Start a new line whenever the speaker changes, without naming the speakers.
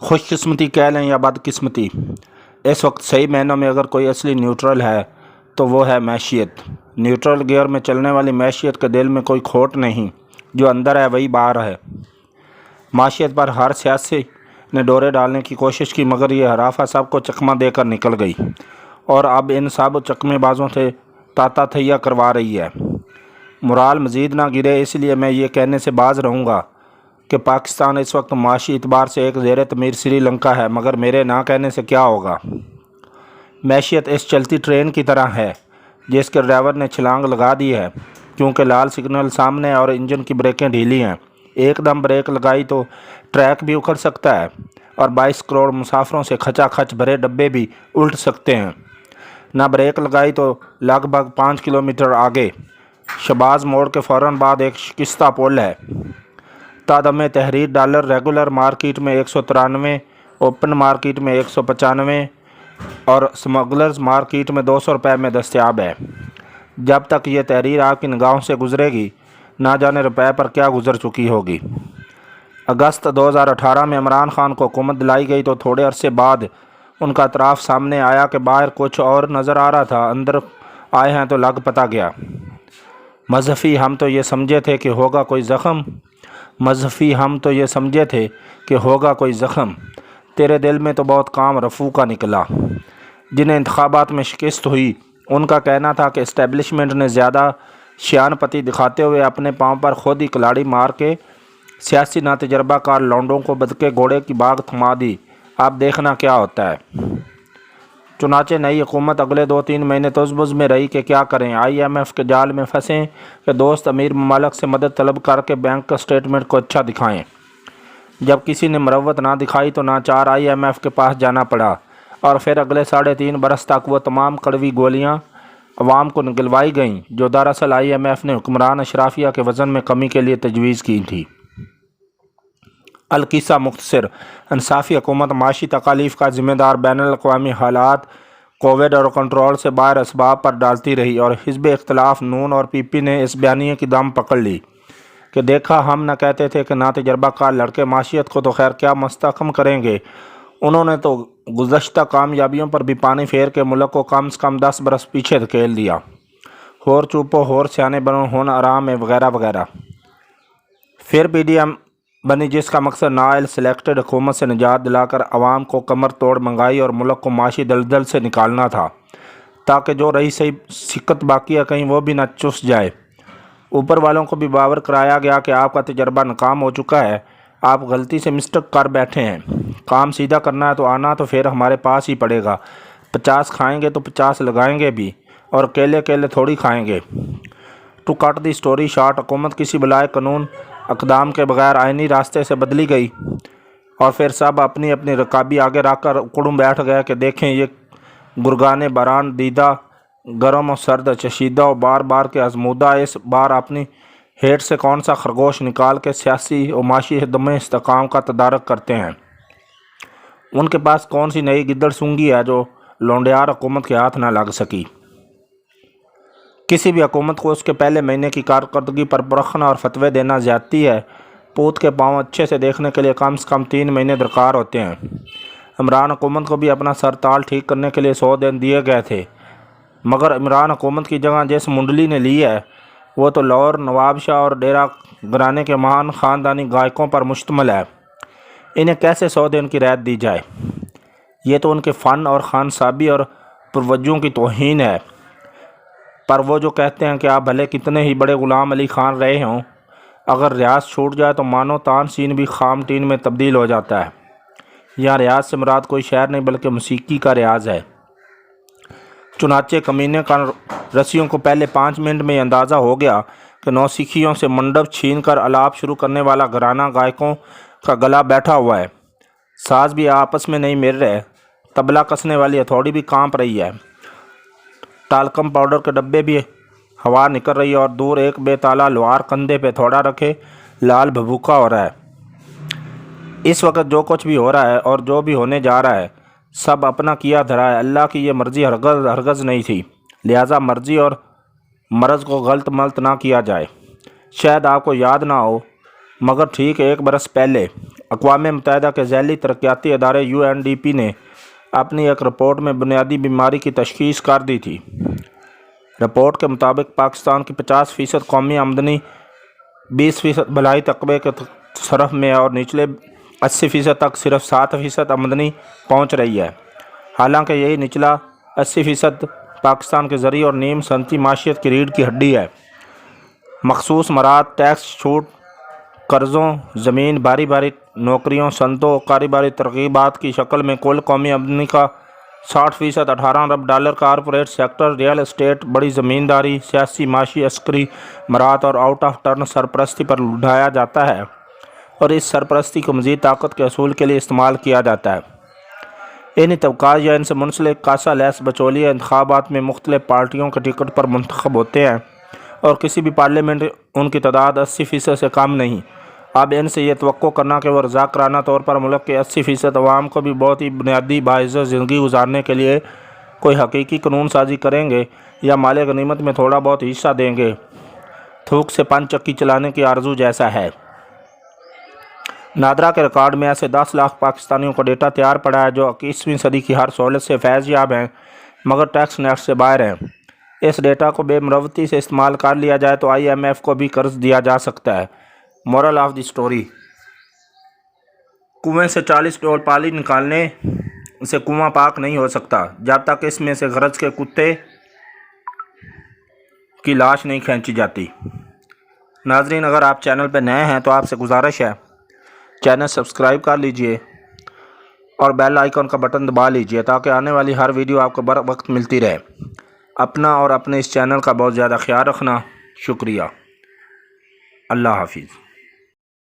خوش قسمتی کہہ لیں یا بدقسمتی، اس وقت صحیح معنوں میں اگر کوئی اصلی نیوٹرل ہے تو وہ ہے معیشت۔ نیوٹرل گیئر میں چلنے والی معیشت کے دل میں کوئی کھوٹ نہیں، جو اندر ہے وہی باہر ہے۔ معیشت پر ہر سیاسی نے ڈورے ڈالنے کی کوشش کی، مگر یہ ہرافہ سب کو چکمہ دے کر نکل گئی، اور اب ان سب چکمے بازوں سے تاتا تھیا کروا رہی ہے۔ مرال مزید نہ گرے، اس لیے میں یہ کہنے سے باز رہوں گا کہ پاکستان اس وقت معاشی اعتبار سے ایک زیر تعمیر سری لنکا ہے، مگر میرے نہ کہنے سے کیا ہوگا۔ معیشت اس چلتی ٹرین کی طرح ہے جس کے ڈرائیور نے چھلانگ لگا دی ہے، کیونکہ لال سگنل سامنے اور انجن کی بریکیں ڈھیلی ہیں۔ ایک دم بریک لگائی تو ٹریک بھی اکھڑ سکتا ہے، اور 22 کروڑ مسافروں سے کھچا کھچ بھرے ڈبے بھی الٹ سکتے ہیں۔ نہ بریک لگائی تو لگ بھگ 5 کلومیٹر آگے شہباز موڑ کے فوراً بعد ایک شکستہ پل ہے۔ تعدم تحریر ڈالر ریگولر مارکیٹ میں 193، اوپن مارکیٹ میں 195 اور سمگلرز مارکیٹ میں 200 روپے میں دستیاب ہے۔ جب تک یہ تحریر آپ کی نگاہوں سے گزرے گی، نہ جانے روپے پر کیا گزر چکی ہوگی۔ اگست 2018 میں عمران خان کو حکومت دلائی گئی تو تھوڑے عرصے بعد ان کا اعتراف سامنے آیا کہ باہر کچھ اور نظر آ رہا تھا، اندر آئے ہیں تو لگ پتہ گیا۔ مذہبی ہم تو یہ سمجھے تھے کہ ہوگا کوئی زخم، تیرے دل میں تو بہت کام رفو کا نکلا۔ جنہیں انتخابات میں شکست ہوئی، ان کا کہنا تھا کہ اسٹیبلشمنٹ نے زیادہ شیان پتی دکھاتے ہوئے اپنے پاؤں پر خود ہی کلاڑی مار کے سیاسی ناتجربہ کار لونڈوں کو بدکے گھوڑے کی باغ تھما دی۔ اب دیکھنا کیا ہوتا ہے۔ چنانچہ نئی حکومت اگلے 2-3 مہینے تذبذب میں رہی کہ کیا کریں۔ IMF کے جال میں پھنسیں کہ دوست امیر ممالک سے مدد طلب کر کے بینک کا سٹیٹمنٹ کو اچھا دکھائیں۔ جب کسی نے مروت نہ دکھائی تو ناچار IMF کے پاس جانا پڑا، اور پھر اگلے 3.5 برس تک وہ تمام کڑوی گولیاں عوام کو نگلوائی گئیں جو دراصل IMF نے حکمران اشرافیہ کے وزن میں کمی کے لیے تجویز کی تھی۔ القصہ مختصر، انصافی حکومت معاشی تکالیف کا ذمہ دار بین الاقوامی حالات، کووڈ اور کنٹرول سے باہر اسباب پر ڈالتی رہی، اور حزب اختلاف نون اور PP نے اس بیانیے کی دم پکڑ لی کہ دیکھا ہم نہ کہتے تھے کہ ناتجربہ کار لڑکے معیشت کو تو خیر کیا مستحکم کریں گے، انہوں نے تو گزشتہ کامیابیوں پر بھی پانی پھیر کے ملک کو کم سے کم 10 برس پیچھے دھکیل دیا۔ ہور چوپو ہور سیانے بنو ہون آرام ہے وغیرہ وغیرہ۔ پھر PDM بنی جس کا مقصد نااہل سلیکٹڈ حکومت سے نجات دلا کر عوام کو کمر توڑ مہنگائی اور ملک کو معاشی دلدل سے نکالنا تھا، تاکہ جو رہی صحیح سکت باقی ہے کہیں وہ بھی نہ چس جائے۔ اوپر والوں کو بھی باور کرایا گیا کہ آپ کا تجربہ ناکام ہو چکا ہے، آپ غلطی سے مسٹیک کر بیٹھے ہیں، کام سیدھا کرنا ہے تو آنا تو پھر ہمارے پاس ہی پڑے گا، 50 کھائیں گے تو 50 لگائیں گے بھی، اور کیلے تھوڑی کھائیں گے۔ To cut the story short, حکومت کسی بلائے قانون اقدام کے بغیر آئینی راستے سے بدلی گئی، اور پھر سب اپنی اپنی رکابی آگے رکھ کر اکڑوں بیٹھ گئے کہ دیکھیں یہ گرگان باران دیدہ، گرم و سرد چشیدہ و بار بار کے آزمودہ، اس بار اپنی ہیٹ سے کون سا خرگوش نکال کے سیاسی و معاشی عدم استحکام کا تدارک کرتے ہیں۔ ان کے پاس کون سی نئی گدڑ سونگھی ہے جو لونڈیار حکومت کے ہاتھ نہ لگ سکی۔ کسی بھی حکومت کو اس کے پہلے مہینے کی کارکردگی پر پرکھنا اور فتوے دینا زیادتی ہے۔ پوت کے پاؤں اچھے سے دیکھنے کے لیے کم سے کم 3 مہینے درکار ہوتے ہیں۔ عمران حکومت کو بھی اپنا سر تال ٹھیک کرنے کے لیے 100 دن دیے گئے تھے، مگر عمران حکومت کی جگہ جس منڈلی نے لی ہے وہ تو لاہور نواب شاہ اور ڈیرہ گھرانے کے مہان خاندانی گائکوں پر مشتمل ہے۔ انہیں کیسے 100 دن کی رعایت دی جائے؟ یہ تو ان کے فن اور خانصابی اور پروجوں کی توہین ہے۔ پر وہ جو کہتے ہیں کہ آپ بھلے کتنے ہی بڑے غلام علی خان رہے ہوں، اگر ریاض چھوٹ جائے تو مانو تان سین بھی خام ٹین میں تبدیل ہو جاتا ہے۔ یہاں ریاض سے مراد کوئی شعر نہیں بلکہ موسیقی کا ریاض ہے۔ چنانچہ کمینے کا رسیوں کو پہلے 5 منٹ میں یہ اندازہ ہو گیا کہ نوسکھیوں سے منڈپ چھین کر الاپ شروع کرنے والا گھرانہ گائکوں کا گلا بیٹھا ہوا ہے، ساز بھی آپس میں نہیں مل رہے، طبلہ کسنے والی ہتھوڑی بھی کانپ رہی ہے، ٹالکم پاؤڈر کے ڈبے بھی ہوا نکل رہی ہے، اور دور ایک بے تالا لوہار کندھے پہ تھوڑا رکھے لال بھبوکا ہو رہا ہے۔ اس وقت جو کچھ بھی ہو رہا ہے اور جو بھی ہونے جا رہا ہے سب اپنا کیا دھرا ہے، اللہ کی یہ مرضی ہرگز نہیں تھی، لہٰذا مرضی اور مرض کو غلط ملت نہ کیا جائے۔ شاید آپ کو یاد نہ ہو، مگر ٹھیک 1 برس پہلے اقوام متحدہ کے ذیلی ترقیاتی ادارے UNDP نے اپنی ایک رپورٹ میں بنیادی بیماری کی تشخیص کر دی تھی۔ رپورٹ کے مطابق پاکستان کی 50% قومی آمدنی 20% بھلائی تقبے کے صرف میں اور نچلے 80% تک صرف 7% آمدنی پہنچ رہی ہے۔ حالانکہ یہی نچلا 80% پاکستان کے زرعی اور نیم صنعتی معیشت کی ریڑھ کی ہڈی ہے۔ مخصوص مراعات، ٹیکس چھوٹ، قرضوں، زمین، باری نوکریوں، صنعتوں، کاروباری ترغیبات کی شکل میں کل قومی آمدنی کا 60% $18 ارب کارپوریٹ سیکٹر، ریئل اسٹیٹ، بڑی زمینداری، سیاسی، معاشی، عسکری مراعات اور آؤٹ آف ٹرن سرپرستی پر اٹھایا جاتا ہے اور اس سرپرستی کو مزید طاقت کے حصول کے لیے استعمال کیا جاتا ہے۔ انہی طبقات یا ان سے منسلک کاسہ لیس بچولیے انتخابات میں مختلف پارٹیوں کے ٹکٹ پر منتخب ہوتے ہیں اور کسی بھی پارلیمنٹ ان کی تعداد 80% سے کم نہیں۔ اب ان سے یہ توقع کرنا کہ وہ رضاکارانہ طور پر ملک کے 80% عوام کو بھی بہت ہی بنیادی باعزت زندگی گزارنے کے لیے کوئی حقیقی قانون سازی کریں گے یا مال غنیمت میں تھوڑا بہت حصہ دیں گے، تھوک سے پن چکی چلانے کی آرزو جیسا ہے۔ نادرا کے ریکارڈ میں ایسے 10 لاکھ پاکستانیوں کا ڈیٹا تیار پڑا ہے جو 21ویں صدی کی ہر سہولت سے فیض یاب ہیں مگر ٹیکس نیٹ سے باہر ہیں۔ اس ڈیٹا کو بے مروتی سے استعمال کر لیا جائے تو IMF کو بھی قرض دیا جا سکتا ہے۔ مورل آف دی سٹوری: کنویں سے 40 ڈول پانی نکالنے سے کنواں پاک نہیں ہو سکتا جب تک اس میں سے غرض کے کتے کی لاش نہیں کھینچی جاتی۔ ناظرین، اگر آپ چینل پہ نئے ہیں تو آپ سے گزارش ہے چینل سبسکرائب کر لیجئے اور بیل آئیکن کا بٹن دبا لیجئے تاکہ آنے والی ہر ویڈیو آپ کو بر وقت ملتی رہے۔ اپنا اور اپنے اس چینل کا بہت زیادہ خیال رکھنا۔ شکریہ۔ اللہ حافظ۔